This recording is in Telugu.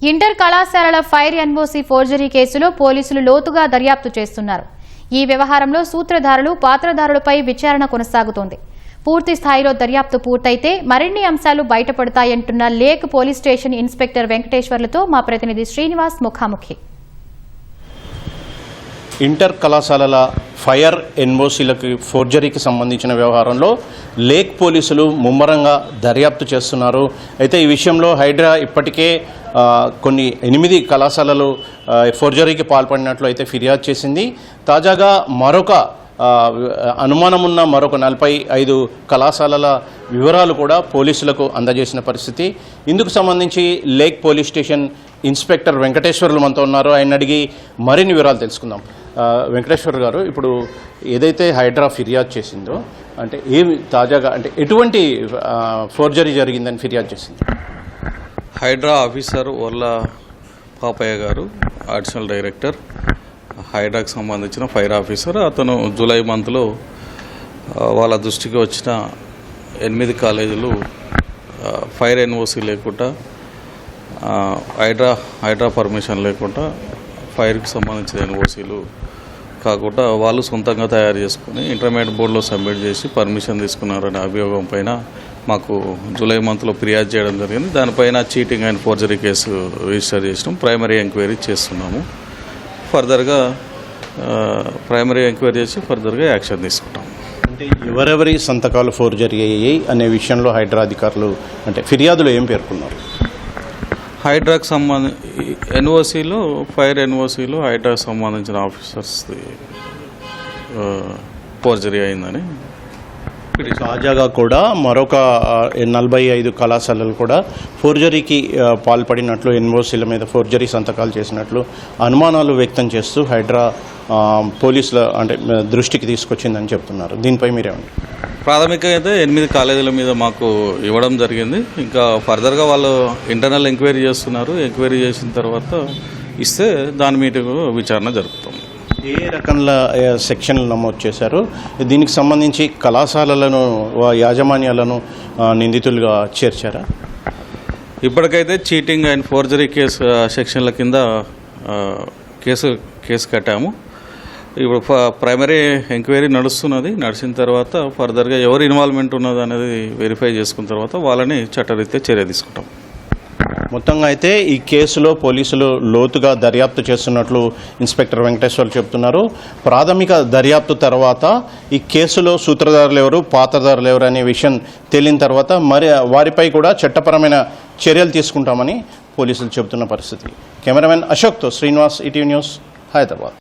ఇంటర్ కళాశాలల ఫైర్ ఎన్ఓసీ ఫోర్జరీ కేసులో పోలీసులు లోతుగా దర్యాప్తు చేస్తున్నారు. ఈ వ్యవహారంలో సూత్రధారులు, పాత్రధారులపై విచారణ కొనసాగుతోంది. పూర్తి స్థాయిలో దర్యాప్తు పూర్తయితే మరిన్ని అంశాలు బయటపడతాయంటున్న లేక్ పోలీస్ స్టేషన్ ఇన్స్పెక్టర్ వెంకటేశ్వర్లతో మా ప్రతినిధి శ్రీనివాస్ ముఖాముఖి. ఇంటర్ కళాశాలల ఫైర్ ఎన్ఓసీలకు ఫోర్జరీకి సంబంధించిన వ్యవహారంలో లేక్ పోలీసులు ముమ్మరంగా దర్యాప్తు చేస్తున్నారు. అయితే ఈ విషయంలో హైడ్రా ఇప్పటికే కొన్ని 8 కళాశాలలు ఫోర్జరీకి పాల్పడినట్లు అయితే ఫిర్యాదు చేసింది. తాజాగా మరొక అనుమానమున్న మరొక 45 కళాశాలల వివరాలు కూడా పోలీసులకు అందజేసిన పరిస్థితి. ఇందుకు సంబంధించి lake police station inspector Venkateswarlu మనతో ఉన్నారు. ఆయన అడిగి మరిన్ని వివరాలు తెలుసుకుందాం. వెంకటేశ్వర్ గారు, ఇప్పుడు ఏదైతే హైడ్రా ఫిర్యాదు చేసిందో అంటే ఏమి తాజాగా అంటే ఎటువంటి ఫోర్జరీ జరిగిందని ఫిర్యాదు చేసింది? హైడ్రా ఆఫీసర్ వర్ల పాపయ్య గారు, అడిషనల్ డైరెక్టర్, హైడ్రాకి సంబంధించిన ఫైర్ ఆఫీసర్. అతను జూలై మంత్లో వాళ్ళ దృష్టికి వచ్చిన 8 కాలేజీలు ఫైర్ ఎన్ఓసీ లేకుండా, హైడ్రా పర్మిషన్ లేకుండా ఫైర్కి సంబంధించిన ఎన్ఓసీలు కాకుండా వాళ్ళు సొంతంగా తయారు చేసుకుని ఇంటర్మీడియట్ బోర్డులో సబ్మిట్ చేసి పర్మిషన్ తీసుకున్నారనే అభియోగం పైన మాకు జూలై మంత్లో ఫిర్యాదు చేయడం జరిగింది. దానిపైన cheating and forgery case register చేసినాం. ప్రైమరీ ఎంక్వైరీ చేస్తున్నాము. ఫర్దర్గా ప్రైమరీ ఎంక్వైరీ చేసి ఫర్దర్గా యాక్షన్ తీసుకుంటాం. అంటే ఎవరెవరి సంతకాలు ఫోర్జరీ అయ్యాయి అనే విషయంలో హైడ్రా అధికారులు అంటే ఫిర్యాదులు ఏం పేర్కొన్నారు? హైడ్రాకి ఎన్ఓసీలో ఫైర్ ఎన్ఓసీలో హైడ్రాకి సంబంధించిన ఆఫీసర్స్ ఫోర్జరీ అయిందని. తాజాగా కూడా మరొక 45 కళాశాలలు కూడా ఫోర్జరీకి పాల్పడినట్లు, ఎన్ఓసీల మీద ఫోర్జరీ సంతకాలు చేసినట్లు అనుమానాలు వ్యక్తం చేస్తూ హైడ్రా పోలీసుల అంటే దృష్టికి తీసుకొచ్చిందని చెప్తున్నారు. దీనిపై మీరేమంటారు? ప్రాథమికంగా అయితే 8 కాలేజీల మీద మాకు ఇవ్వడం జరిగింది. ఇంకా ఫర్దర్గా వాళ్ళు ఇంటర్నల్ ఎంక్వైరీ చేస్తున్నారు. ఎంక్వైరీ చేసిన తర్వాత ఇస్తే దాని మీద విచారణ జరుపుతాం. ఏ రకంల సెక్షన్లు నమోదు చేశారు? దీనికి సంబంధించి కళాశాలలను, యాజమాన్యాలను నిందితులుగా చేర్చారా? ఇప్పటికైతే చీటింగ్ అండ్ ఫోర్జరీ సెక్షన్ల కింద కేసు కట్టాము. ఇప్పుడు ప్రైమరీ ఎంక్వైరీ నడిచిన తర్వాత ఫర్దర్గా ఎవరు ఇన్వాల్వ్మెంట్ ఉన్నది అనేది వెరిఫై చేసుకున్న తర్వాత వాళ్ళని చట్టరీత్యా చర్య తీసుకుంటాం. మొత్తంగా అయితే ఈ కేసులో పోలీసులు లోతుగా దర్యాప్తు చేస్తున్నట్లు ఇన్స్పెక్టర్ వెంకటేశ్వర్ చెప్తున్నారు. ప్రాథమిక దర్యాప్తు తర్వాత ఈ కేసులో సూత్రధారులు ఎవరు, పాత్రధారులు ఎవరు అనే విషయం తేలిన తర్వాత మరి వారిపై కూడా చట్టపరమైన చర్యలు తీసుకుంటామని పోలీసులు చెబుతున్న పరిస్థితి. కెమెరామెన్ అశోక్తో శ్రీనివాస్, ఈటీవీ న్యూస్, హైదరాబాద్.